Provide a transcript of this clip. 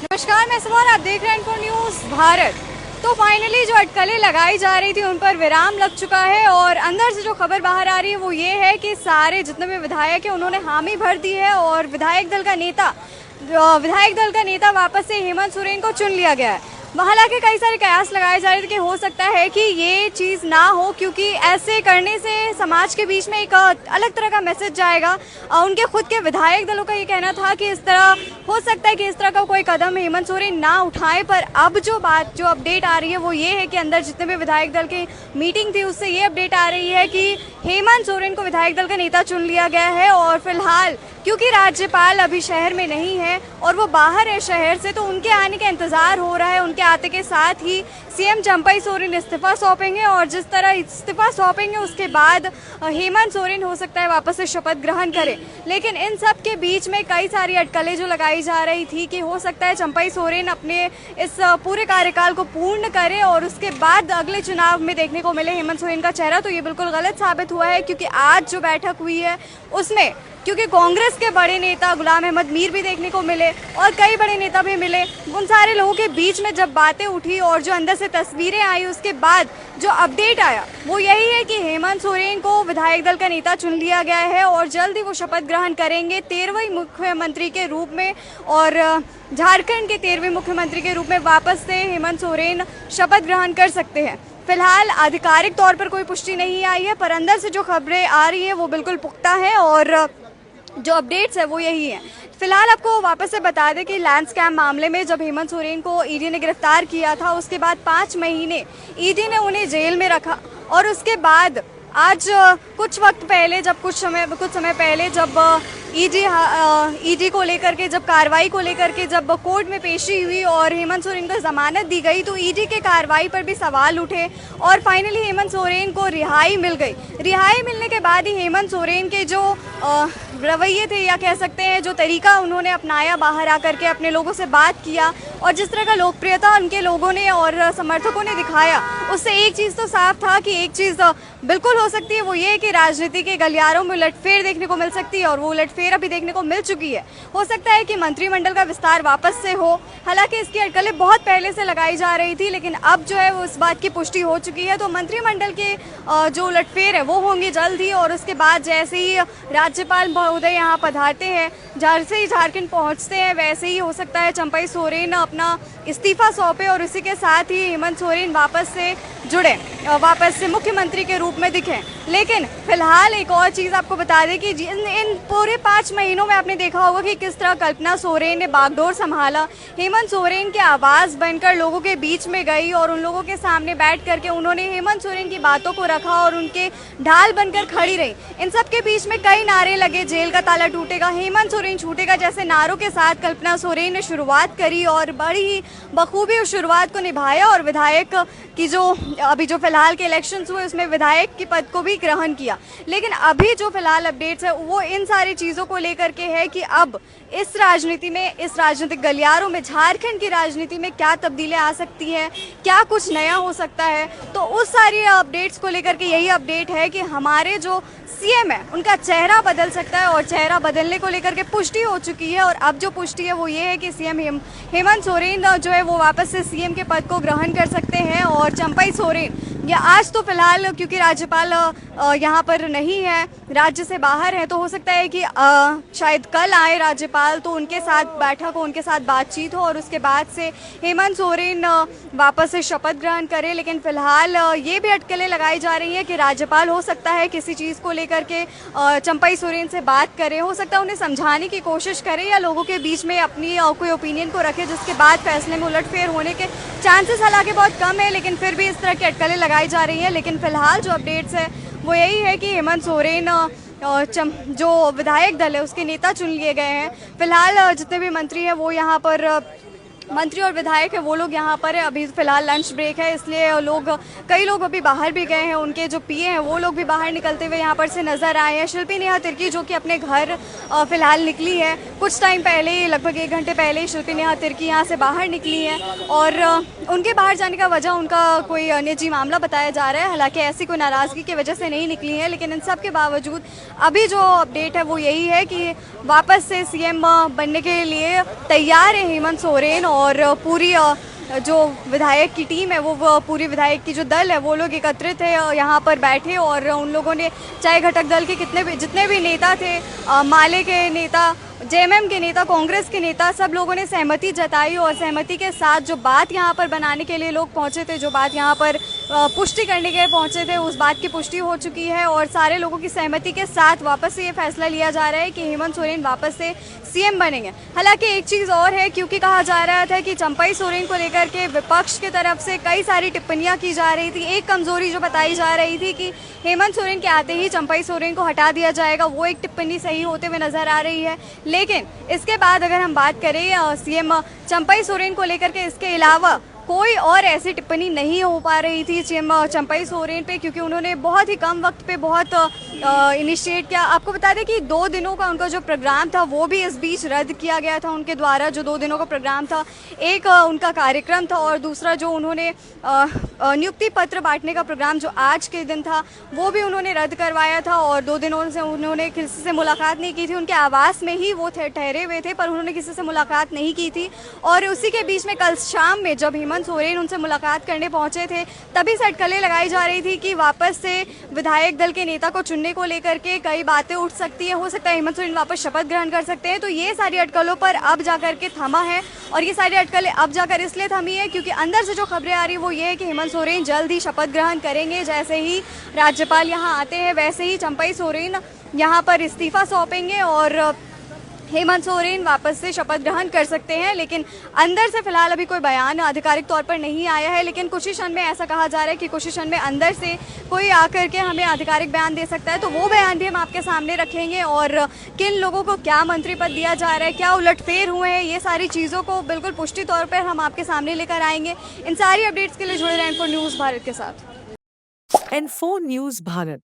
नमस्कार, मैं सुमन, आप देख रहे हैं इन्फो न्यूज़ भारत। तो फाइनली जो अटकलें लगाई जा रही थी उन पर विराम लग चुका है और अंदर से जो खबर बाहर आ रही है वो ये है कि सारे जितने भी विधायक हैं उन्होंने हामी भर दी है और विधायक दल का नेता वापस से हेमंत सोरेन को चुन लिया गया है। हालांकि कई सारे कयास लगाए जा रहे थे कि हो सकता है कि ये चीज़ ना हो, क्योंकि ऐसे करने से समाज के बीच में एक अलग तरह का मैसेज जाएगा। उनके खुद के विधायक दलों का ये कहना था कि इस तरह हो सकता है कि इस तरह का कोई कदम हेमंत सोरेन ना उठाए। पर अब जो अपडेट आ रही है वो ये है कि अंदर जितने भी विधायक दल की मीटिंग थी उससे ये अपडेट आ रही है कि हेमंत सोरेन को विधायक दल का नेता चुन लिया गया है। और फिलहाल क्योंकि राज्यपाल अभी शहर में नहीं है और वो बाहर है शहर से, तो उनके आने का इंतजार हो रहा है। उनके आते के साथ ही सीएम चंपई सोरेन इस्तीफा सौंपेंगे और जिस तरह इस्तीफा सौंपेंगे उसके बाद हेमंत सोरेन हो सकता है वापस से शपथ ग्रहण करें। लेकिन इन सब के बीच में कई सारी अटकलें जो लगाई जा रही थी कि हो सकता है चंपई सोरेन अपने इस पूरे कार्यकाल को पूर्ण करे और उसके बाद अगले चुनाव में देखने को मिले हेमंत सोरेन का चेहरा। तो ये बिल्कुल गलत साबित हुआ है, क्योंकि आज जो बैठक हुई है उसमें क्योंकि कांग्रेस के बड़े नेता गुलाम अहमद मीर भी देखने को मिले और कई बड़े नेता भी मिले, उन सारे लोगों के बीच में जब बातें उठी और जो अंदर से तस्वीरें आई उसके बाद जो अपडेट आया वो यही है कि हेमंत सोरेन को विधायक दल का नेता चुन लिया गया है और जल्द ही वो शपथ ग्रहण करेंगे 13वें मुख्यमंत्री के रूप में। और झारखंड के 13वें मुख्यमंत्री के रूप में वापस से हेमंत सोरेन शपथ ग्रहण कर सकते हैं। फिलहाल आधिकारिक तौर पर कोई पुष्टि नहीं आई है, पर अंदर से जो खबरें आ रही है वो बिल्कुल पुख्ता है और जो अपडेट्स है वो यही है। फिलहाल आपको वापस से बता दें कि लैंड स्कैम मामले में जब हेमंत सोरेन को ईडी ने गिरफ्तार किया था उसके बाद 5 महीने ईडी ने उन्हें जेल में रखा और उसके बाद आज कुछ समय पहले जब ईडी को लेकर के जब कार्रवाई को लेकर के जब कोर्ट में पेशी हुई और हेमंत सोरेन को जमानत दी गई तो ईडी के कार्रवाई पर भी सवाल उठे और फाइनली हेमंत सोरेन को रिहाई मिल गई। रिहाई मिलने के बाद ही हेमंत सोरेन के जो रवैये थे या कह सकते हैं जो तरीका उन्होंने अपनाया, बाहर आकर के अपने लोगों से बात किया और जिस तरह का लोकप्रियता उनके लोगों ने और समर्थकों ने दिखाया, उससे एक चीज़ तो साफ था कि एक चीज़ बिल्कुल हो सकती है, वो ये कि राजनीति के गलियारों में उलटफेर देखने को मिल सकती है और वो उलटफेर अभी देखने को मिल चुकी है। हो सकता है कि मंत्रिमंडल का विस्तार वापस से हो। हालांकि इसकी अटकलें बहुत पहले से लगाई जा रही थी, लेकिन अब जो है वो इस बात की पुष्टि हो चुकी है। तो मंत्रिमंडल के जो उलटफेर है वो होंगे जल्द ही और उसके बाद जैसे ही राज्यपाल महोदय यहाँ पधारते हैं, जैसे ही झारखंड पहुँचते हैं, वैसे ही हो सकता है चंपई सोरेन अपना इस्तीफा सौंपे और उसी के साथ ही हेमंत सोरेन वापस से जुड़े, वापस से मुख्यमंत्री के रूप में दिखें। लेकिन फिलहाल एक और चीज़ आपको बता दें कि इन पूरे 5 महीनों में आपने देखा होगा कि किस तरह कल्पना सोरेन ने बागडोर संभाला। हेमंत सोरेन की आवाज़ बनकर लोगों के बीच में गई और उन लोगों के सामने बैठ करके उन्होंने हेमंत सोरेन की बातों को रखा और उनके ढाल बनकर खड़ी रही। इन सब के बीच में कई नारे लगे, जेल का ताला टूटेगा, हेमंत सोरेन छूटेगा जैसे नारों के साथ कल्पना सोरेन ने शुरुआत करी और बड़ी ही बखूबी उस शुरुआत को निभाया और विधायक की अभी जो फिलहाल के इलेक्शंस हुए उसमें विधायक के पद को भी ग्रहण किया। लेकिन अभी जो फिलहाल अपडेट्स है वो इन सारी चीज़ों को लेकर के है कि अब इस राजनीति में, इस राजनीतिक गलियारों में, झारखंड की राजनीति में क्या तब्दीलियां आ सकती हैं, क्या कुछ नया हो सकता है। तो उस सारी अपडेट्स को लेकर के यही अपडेट है कि हमारे जो सीएम है उनका चेहरा बदल सकता है और चेहरा बदलने को लेकर के पुष्टि हो चुकी है। और अब जो पुष्टि है वो ये है कि सीएम हेमंत सोरेन जो है वो वापस से सीएम के पद को ग्रहण कर सकते हैं और चंपई सोरेन या आज तो फिलहाल क्योंकि राज्यपाल यहाँ पर नहीं है, राज्य से बाहर है, तो हो सकता है कि शायद कल आए राज्यपाल तो उनके साथ बैठक हो, उनके साथ बातचीत हो और उसके बाद से हेमंत सोरेन वापस से शपथ ग्रहण करे। लेकिन फिलहाल ये भी अटकलें लगाई जा रही है कि राज्यपाल हो सकता है किसी चीज़ को लेकर के चंपई सोरेन से बात करे, हो सकता है उन्हें समझाने की कोशिश करे या लोगों के बीच में अपनी कोई ओपिनियन को रखे, जिसके बाद फैसले में उलटफेर होने के चांसेस हालांकि बहुत कम है, लेकिन फिर भी इस तरह की अटकलें लगाई जा रही हैं। लेकिन फिलहाल जो अपडेट्स है वो यही है कि हेमंत सोरेन जो विधायक दल है उसके नेता चुन लिए गए हैं। फिलहाल जितने भी मंत्री हैं वो यहाँ पर मंत्री और विधायक है वो लोग यहाँ पर है। अभी फिलहाल लंच ब्रेक है, इसलिए कई लोग अभी बाहर भी गए हैं। उनके जो पीए हैं वो लोग भी बाहर निकलते हुए यहाँ पर से नजर आए हैं। शिल्पी नेहा तिर्की जो कि अपने घर फिलहाल निकली है, कुछ टाइम पहले, लगभग 1 घंटे पहले ही शिल्पी नेहा तिर्की यहाँ से बाहर निकली है और उनके बाहर जाने का वजह उनका कोई निजी मामला बताया जा रहा है। हालांकि ऐसी कोई नाराज़गी की वजह से नहीं निकली है, लेकिन इन सब के बावजूद अभी जो अपडेट है वो यही है कि वापस से सीएम बनने के लिए तैयार है हेमंत सोरेन और पूरी जो विधायक की टीम है वो पूरी विधायक की जो दल है वो लोग एकत्रित है यहाँ पर बैठे और उन लोगों ने चाहे घटक दल के जितने भी नेता थे, माले के नेता, जेएमएम के नेता, कांग्रेस के नेता, सब लोगों ने सहमति जताई और सहमति के साथ जो बात यहाँ पर बनाने के लिए लोग पहुँचे थे, जो बात यहाँ पर पुष्टि करने के लिए पहुँचे थे, उस बात की पुष्टि हो चुकी है और सारे लोगों की सहमति के साथ वापस से ये फैसला लिया जा रहा है कि हेमंत सोरेन वापस से सीएम बनेंगे। हालांकि एक चीज़ और है, क्योंकि कहा जा रहा था कि चंपई सोरेन को लेकर के विपक्ष की तरफ से कई सारी टिप्पणियां की जा रही थी। एक कमजोरी जो बताई जा रही थी कि हेमंत सोरेन के आते ही चंपई सोरेन को हटा दिया जाएगा, वो एक टिप्पणी सही होते हुए नजर आ रही है। लेकिन इसके बाद अगर हम बात करें सीएम चंपई सोरेन को लेकर के, इसके अलावा कोई और ऐसी टिप्पणी नहीं हो पा रही थी सीएम चंपई सोरेन पे, क्योंकि उन्होंने बहुत ही कम वक्त पे बहुत इनिशिएट किया। आपको बता दें कि 2 दिनों का उनका जो प्रोग्राम था वो भी इस बीच रद्द किया गया था उनके द्वारा। जो 2 दिनों का प्रोग्राम था, एक उनका कार्यक्रम था और दूसरा जो उन्होंने नियुक्ति पत्र बांटने का प्रोग्राम जो आज के दिन था वो भी उन्होंने रद्द करवाया था और 2 दिनों से उन्होंने किसी से मुलाकात नहीं की थी। उनके आवास में ही वो ठहरे हुए थे, पर उन्होंने किसी से मुलाकात नहीं की थी। और उसी के बीच में कल शाम में जब हेमंत सोरेन उनसे मुलाकात करने पहुंचे थे, तभी से अटकलें लगाई जा रही थी कि वापस से विधायक दल के नेता को चुनने को लेकर के कई बातें उठ सकती है, हो सकता है हेमंत सोरेन वापस शपथ ग्रहण कर सकते हैं। तो ये सारी अटकलों पर अब जाकर के थमा है और ये सारी अटकलें अब जाकर इसलिए थमी है क्योंकि अंदर से जो खबरें आ रही वो ये है कि हेमंत सोरेन जल्द ही शपथ ग्रहण करेंगे। जैसे ही राज्यपाल यहाँ आते हैं वैसे ही चंपई सोरेन यहाँ पर इस्तीफा सौंपेंगे और हेमंत सोरेन वापस से शपथ ग्रहण कर सकते हैं। लेकिन अंदर से फिलहाल अभी कोई बयान आधिकारिक तौर पर नहीं आया है, लेकिन कुछ ही क्षण में ऐसा कहा जा रहा है कि कुछ ही क्षण में अंदर से कोई आकर के हमें आधिकारिक बयान दे सकता है। तो वो बयान भी हम आपके सामने रखेंगे और किन लोगों को क्या मंत्री पद दिया जा रहा है, क्या उलटफेर हुए हैं, ये सारी चीज़ों को बिल्कुल पुष्टि तौर पर हम आपके सामने लेकर आएंगे। इन सारी अपडेट्स के लिए जुड़े रहें इन्फो न्यूज़ भारत के साथ। Info news Bharat.